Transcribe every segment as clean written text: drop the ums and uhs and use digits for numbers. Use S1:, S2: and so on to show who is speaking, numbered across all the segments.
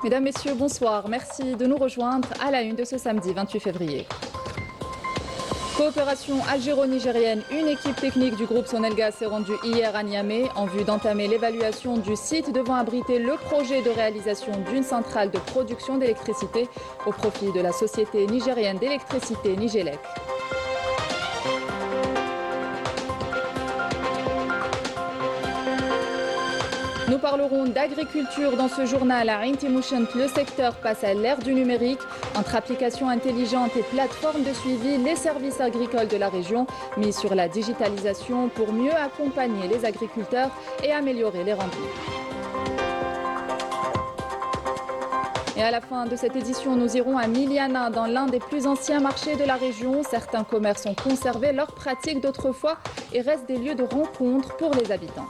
S1: Mesdames, Messieurs, bonsoir. Merci de nous rejoindre à la une de ce samedi 28 février. Coopération algéro-nigérienne, une équipe technique du groupe Sonelgaz s'est rendue hier à Niamey en vue d'entamer l'évaluation du site devant abriter le projet de réalisation d'une centrale de production d'électricité au profit de la société nigérienne d'électricité Nigélec. Nous parlerons d'agriculture dans ce journal à Intimushent. Le secteur passe à l'ère du numérique. Entre applications intelligentes et plateformes de suivi, les services agricoles de la région mis sur la digitalisation pour mieux accompagner les agriculteurs et améliorer les rendements. Et à la fin de cette édition, nous irons à Miliana, dans l'un des plus anciens marchés de la région. Certains commerces ont conservé leurs pratiques d'autrefois et restent des lieux de rencontre pour les habitants.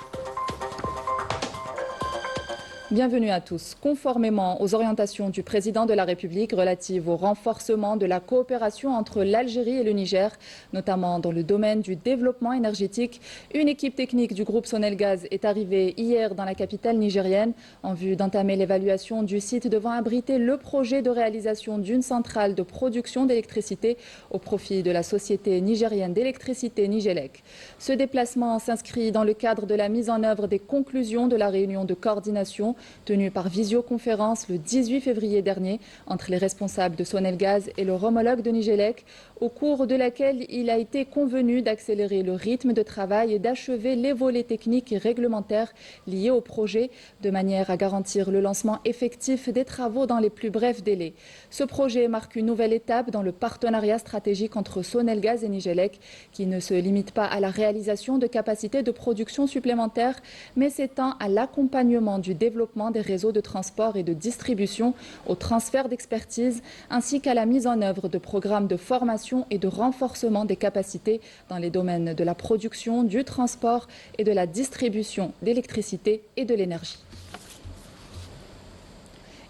S1: Bienvenue à tous. Conformément aux orientations du président de la République relatives au renforcement de la coopération entre l'Algérie et le Niger, notamment dans le domaine du développement énergétique, une équipe technique du groupe Sonelgaz est arrivée hier dans la capitale nigérienne en vue d'entamer l'évaluation du site devant abriter le projet de réalisation d'une centrale de production d'électricité au profit de la société nigérienne d'électricité Nigélec. Ce déplacement s'inscrit dans le cadre de la mise en œuvre des conclusions de la réunion de coordination tenue par visioconférence le 18 février dernier entre les responsables de Sonelgaz et leur homologue de Nigélec, au cours de laquelle il a été convenu d'accélérer le rythme de travail et d'achever les volets techniques et réglementaires liés au projet, de manière à garantir le lancement effectif des travaux dans les plus brefs délais. Ce projet marque une nouvelle étape dans le partenariat stratégique entre Sonelgaz et Nigélec, qui ne se limite pas à la réalisation de capacités de production supplémentaires, mais s'étend à l'accompagnement du développement des réseaux de transport et de distribution, au transfert d'expertise, ainsi qu'à la mise en œuvre de programmes de formation et de renforcement des capacités dans les domaines de la production, du transport et de la distribution d'électricité et de l'énergie.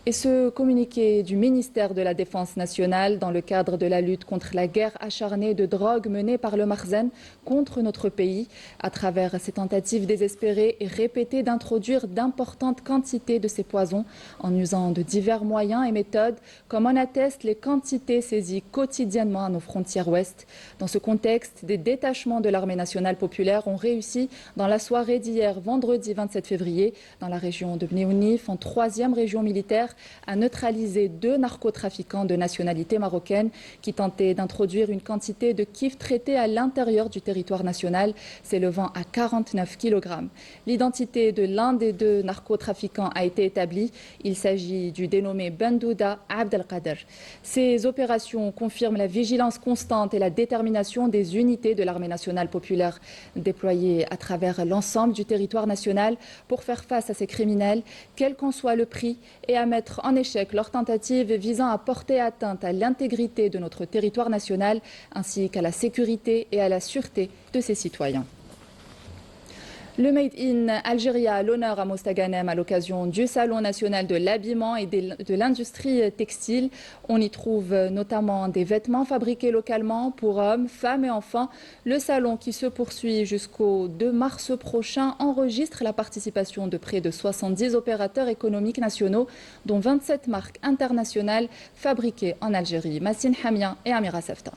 S1: Et ce communiqué du ministère de la Défense nationale dans le cadre de la lutte contre la guerre acharnée de drogue menée par le Marzen contre notre pays, à travers ces tentatives désespérées et répétées d'introduire d'importantes quantités de ces poisons en usant de divers moyens et méthodes, comme en attestent les quantités saisies quotidiennement à nos frontières ouest. Dans ce contexte, des détachements de l'armée nationale populaire ont réussi dans la soirée d'hier, vendredi 27 février, dans la région de Bnéounif, en 3e région militaire, à neutraliser 2 narcotrafiquants de nationalité marocaine qui tentaient d'introduire une quantité de kiff traité à l'intérieur du territoire national, s'élevant à 49 kg. L'identité de l'un des 2 narcotrafiquants a été établie. Il s'agit du dénommé Bendouda Abdelkader. Ces opérations confirment la vigilance constante et la détermination des unités de l'armée nationale populaire déployées à travers l'ensemble du territoire national pour faire face à ces criminels, quel qu'en soit le prix, et à mettre en échec leurs tentatives visant à porter atteinte à l'intégrité de notre territoire national ainsi qu'à la sécurité et à la sûreté de ses citoyens. Le Made in Algeria a l'honneur à Mostaganem à l'occasion du Salon national de l'habillement et de l'industrie textile. On y trouve notamment des vêtements fabriqués localement pour hommes, femmes et enfants. Le salon, qui se poursuit jusqu'au 2 mars prochain, enregistre la participation de près de 70 opérateurs économiques nationaux, dont 27 marques internationales fabriquées en Algérie. Massine Hamia et Amira Sefta.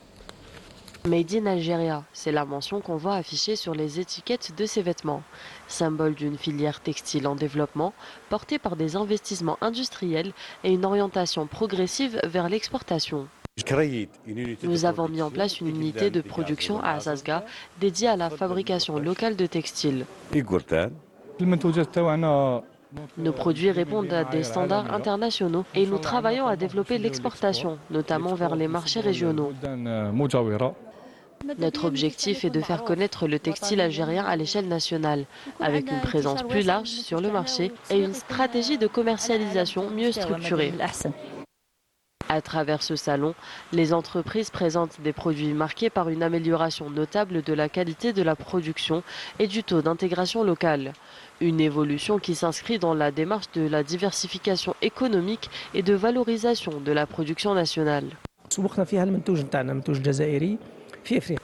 S2: Made in Algeria, c'est la mention qu'on voit affichée sur les étiquettes de ces vêtements. Symbole d'une filière textile en développement, portée par des investissements industriels et une orientation progressive vers l'exportation. Nous avons mis en place une unité de production à Assasga dédiée à la fabrication locale de textiles. Nos produits répondent à des standards internationaux et nous travaillons à développer l'exportation, notamment vers les marchés régionaux. Notre objectif est de faire connaître le textile algérien à l'échelle nationale, avec une présence plus large sur le marché et une stratégie de commercialisation mieux structurée. À travers ce salon, les entreprises présentent des produits marqués par une amélioration notable de la qualité de la production et du taux d'intégration locale. Une évolution qui s'inscrit dans la démarche de la diversification économique et de valorisation de la production nationale.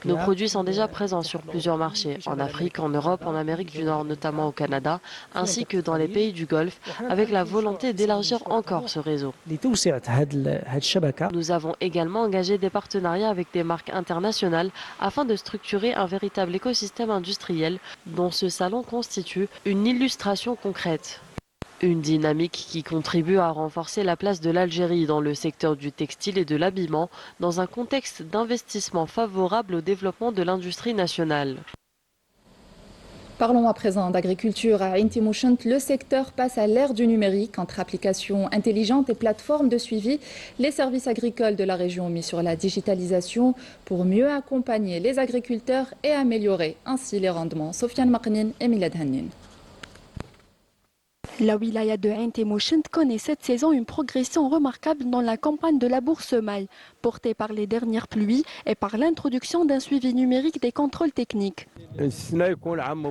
S2: Nos produits sont déjà présents sur plusieurs marchés, en Afrique, en Europe, en Amérique du Nord, notamment au Canada, ainsi que dans les pays du Golfe, avec la volonté d'élargir encore ce réseau. Nous avons également engagé des partenariats avec des marques internationales afin de structurer un véritable écosystème industriel dont ce salon constitue une illustration concrète. Une dynamique qui contribue à renforcer la place de l'Algérie dans le secteur du textile et de l'habillement dans un contexte d'investissement favorable au développement de l'industrie nationale.
S1: Parlons à présent d'agriculture. À Ain Timouchent, le secteur passe à l'ère du numérique. Entre applications intelligentes et plateformes de suivi, les services agricoles de la région ont mis sur la digitalisation pour mieux accompagner les agriculteurs et améliorer ainsi les rendements. Sofiane Maknin et Milad Hannin.
S3: La wilaya de Ain Timouchent connaît cette saison une progression remarquable dans la campagne de labour semaille, portée par les dernières pluies et par l'introduction d'un suivi numérique des contrôles techniques.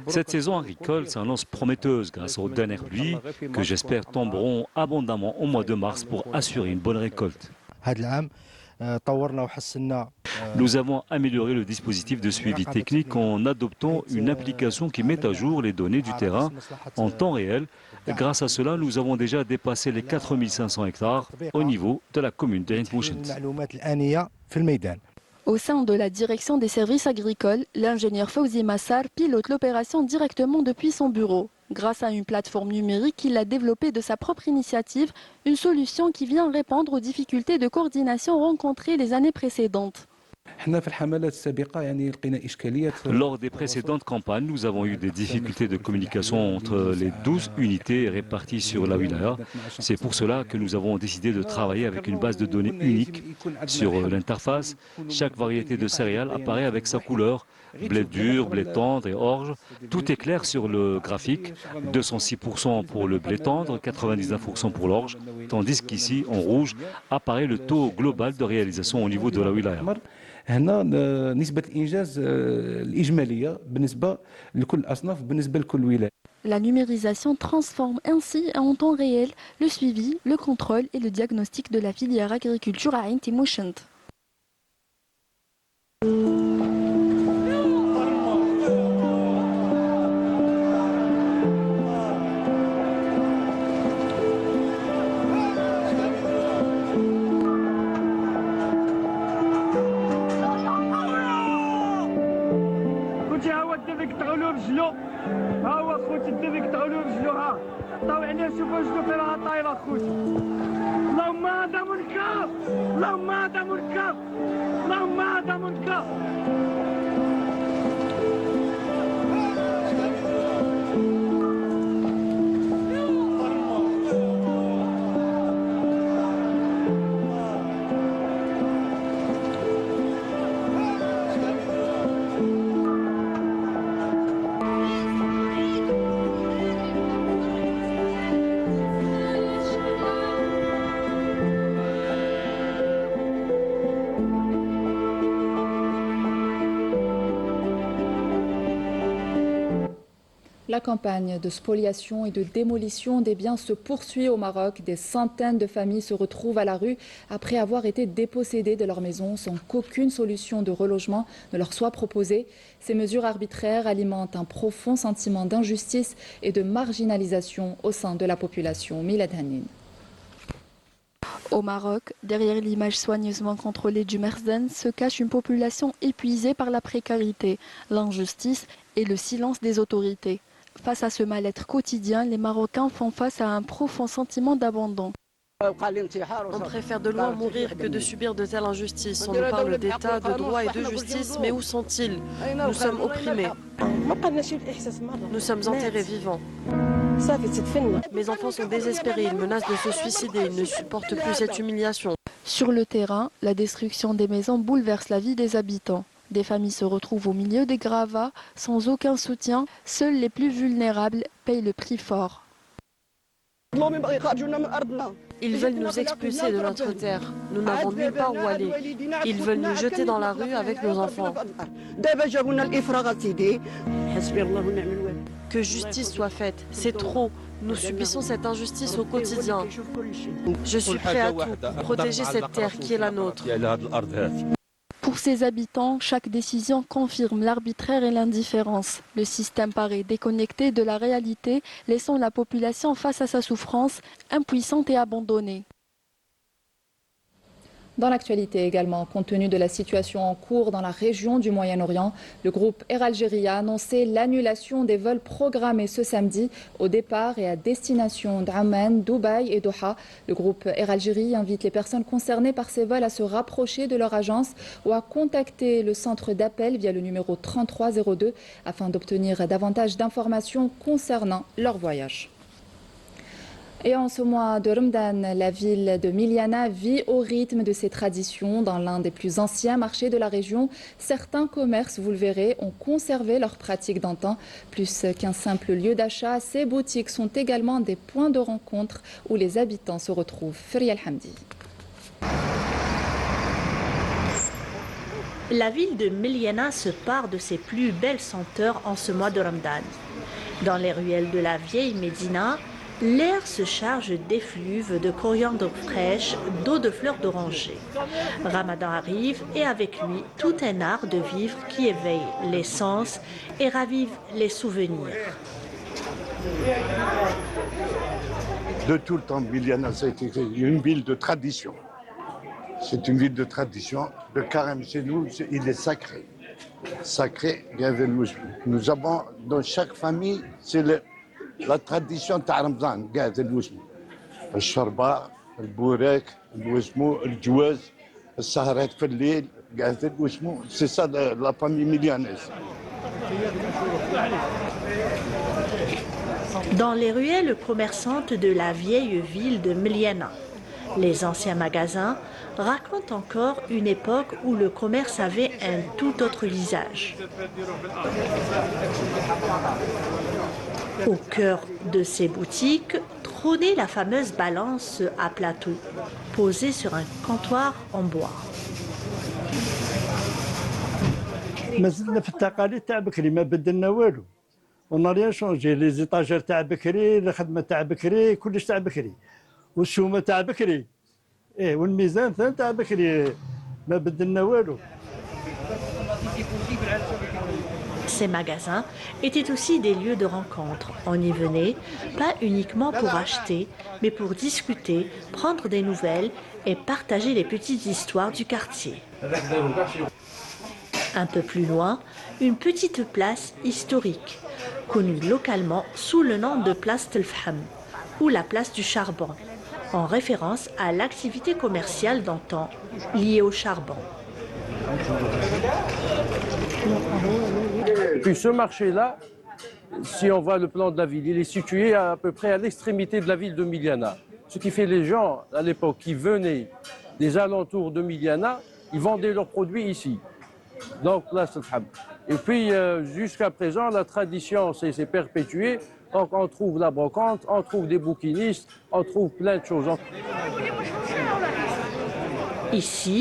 S4: Cette saison agricole s'annonce prometteuse grâce aux dernières pluies que j'espère tomberont abondamment au mois de mars pour assurer une bonne récolte. Nous avons amélioré le dispositif de suivi technique en adoptant une application qui met à jour les données du terrain en temps réel. Grâce à cela, nous avons déjà dépassé les 4500 hectares au niveau de la commune d'Ain Timouchent.
S3: Au sein de la direction des services agricoles, l'ingénieur Fawzi Massar pilote l'opération directement depuis son bureau. Grâce à une plateforme numérique qu'il a développée de sa propre initiative, une solution qui vient répondre aux difficultés de coordination rencontrées les années précédentes.
S4: Lors des précédentes campagnes, nous avons eu des difficultés de communication entre les 12 unités réparties sur la wilaya. C'est pour cela que nous avons décidé de travailler avec une base de données unique sur l'interface. Chaque variété de céréales apparaît avec sa couleur, blé dur, blé tendre et orge. Tout est clair sur le graphique, 206% pour le blé tendre, 99% pour l'orge, tandis qu'ici, en rouge, apparaît le taux global de réalisation au niveau de la wilaya.
S5: هنا نسبة الإنجاز الإجمالية بالنسبة لكل الأصناف بالنسبة لكل ولاية.
S3: La numérisation transforme ainsi en temps réel le suivi, le contrôle et le diagnostic de la filière agriculture à Ain Timouchent.
S6: ها هو خوتي الدبك تعالوا رجلو ها طاو عليه شوفوا رجلو فين راها طايره خوتي اللهم هذا منكر اللهم هذا منكر اللهم هذا منكر
S1: La campagne de spoliation et de démolition des biens se poursuit au Maroc. Des centaines de familles se retrouvent à la rue après avoir été dépossédées de leur maison sans qu'aucune solution de relogement ne leur soit proposée. Ces mesures arbitraires alimentent un profond sentiment d'injustice et de marginalisation au sein de la population. Milad Hannin.
S3: Au Maroc, derrière l'image soigneusement contrôlée du Merzen se cache une population épuisée par la précarité, l'injustice et le silence des autorités. Face à ce mal-être quotidien, les Marocains font face à un profond sentiment d'abandon.
S2: On préfère de loin mourir que de subir de telles injustices. On nous parle d'État, de droit et de justice, mais où sont-ils? Nous sommes opprimés. Nous sommes enterrés vivants. Mes enfants sont désespérés, ils menacent de se suicider, ils ne supportent plus cette humiliation.
S3: Sur le terrain, la destruction des maisons bouleverse la vie des habitants. Des familles se retrouvent au milieu des gravats, sans aucun soutien. Seuls les plus vulnérables payent le prix fort.
S2: Ils veulent nous expulser de notre terre. Nous n'avons nulle part où aller. Ils veulent nous jeter dans la rue avec nos enfants. Que justice soit faite. C'est trop. Nous subissons cette injustice au quotidien. Je suis prêt à tout pour protéger cette terre qui est la nôtre.
S3: Pour ses habitants, chaque décision confirme l'arbitraire et l'indifférence. Le système paraît déconnecté de la réalité, laissant la population face à sa souffrance, impuissante et abandonnée.
S1: Dans l'actualité également, compte tenu de la situation en cours dans la région du Moyen-Orient, le groupe Air Algérie a annoncé l'annulation des vols programmés ce samedi au départ et à destination d'Amman, Dubaï et Doha. Le groupe Air Algérie invite les personnes concernées par ces vols à se rapprocher de leur agence ou à contacter le centre d'appel via le numéro 3302 afin d'obtenir davantage d'informations concernant leur voyage. Et en ce mois de Ramadan, la ville de Miliana vit au rythme de ses traditions. Dans l'un des plus anciens marchés de la région, certains commerces, vous le verrez, ont conservé leurs pratiques d'antan. Plus qu'un simple lieu d'achat, ces boutiques sont également des points de rencontre où les habitants se retrouvent. Feria Al-Hamdi.
S7: La ville de Miliana se pare de ses plus belles senteurs en ce mois de Ramadan. Dans les ruelles de la vieille Médina, l'air se charge d'effluves, de coriandre fraîche, d'eau de fleurs d'oranger. Ramadan arrive et avec lui tout un art de vivre qui éveille les sens et ravive les souvenirs.
S8: De tout le temps, Miliana, ça a été une ville de tradition. C'est une ville de tradition. Le carême chez nous, il est sacré. Sacré, nous avons dans chaque famille, c'est la tradition تاع رمضان قاعد الوسمو الشربة البوراك الوسمو الجواز السهرات في الليل قاعد الوسمو c'est ça la famille milianaise.
S7: Dans les ruelles commerçantes de la vieille ville de Miliana, les anciens magasins racontent encore une époque où le commerce avait un tout autre visage. Au cœur de ces boutiques trônait la fameuse balance à plateau, posée sur un comptoir en bois.
S9: مازلنا في التقاليد تاع بكري ما بدلنا والو. On n'a rien changé. Les étagères تاع بكري، الخدمة تاع بكري، كلش تاع بكري. والشومة تاع بكري. والميزان تاع بكري ما بدلنا والو.
S7: Ces magasins étaient aussi des lieux de rencontre. On y venait, pas uniquement pour acheter, mais pour discuter, prendre des nouvelles et partager les petites histoires du quartier. Un peu plus loin, une petite place historique, connue localement sous le nom de place Telfham, ou la place du charbon, en référence à l'activité commerciale d'antan liée au charbon.
S10: Et puis ce marché-là, si on voit le plan de la ville, il est situé à peu près à l'extrémité de la ville de Miliana. Ce qui fait les gens, à l'époque, qui venaient des alentours de Miliana, ils vendaient leurs produits ici. Donc là, c'est le. Et puis jusqu'à présent, la tradition s'est perpétuée. Donc on trouve la brocante, on trouve des bouquinistes, on trouve plein de choses.
S7: Ici,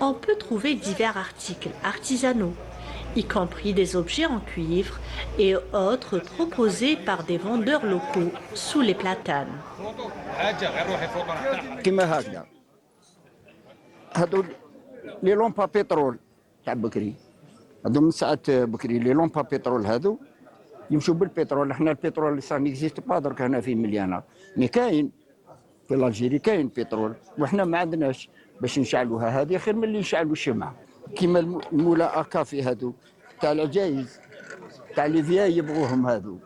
S7: on peut trouver divers articles artisanaux, y compris des objets en cuivre et autres proposés par des vendeurs locaux sous les platanes.
S11: لي لومبا بترول تاع بكري هذو من ساعة بكري لي لومبا بترول هذو يمشوا بالبترول. احنا البترول اللي صار نيكزيست با درك هنا في مليانة مي كاين في الجيري كاين بترول وحنا ما عندناش باش نشعلوها. هذه خير من اللي نشعلوا الشمع كيما المولا اكافي هذو تاع العجايز تاع لي فيا يبغوهم هذو.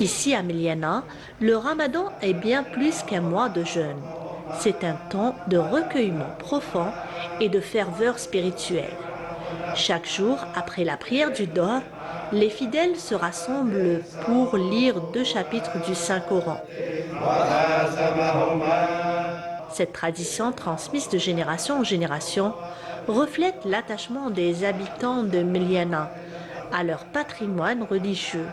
S7: Ici à Miliana, le Ramadan est bien plus qu'un mois de jeûne. C'est un temps de recueillement profond et de ferveur spirituelle. Chaque jour, après la prière du Doha, les fidèles se rassemblent pour lire 2 chapitres du Saint-Coran. Cette tradition transmise de génération en génération reflète l'attachement des habitants de Miliana à leur patrimoine religieux.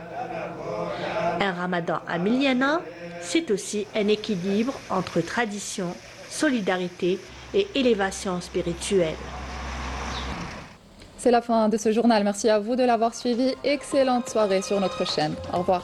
S7: Un Ramadan à Miliana, c'est aussi un équilibre entre tradition, solidarité et élévation spirituelle.
S1: C'est la fin de ce journal. Merci à vous de l'avoir suivi. Excellente soirée sur notre chaîne. Au revoir.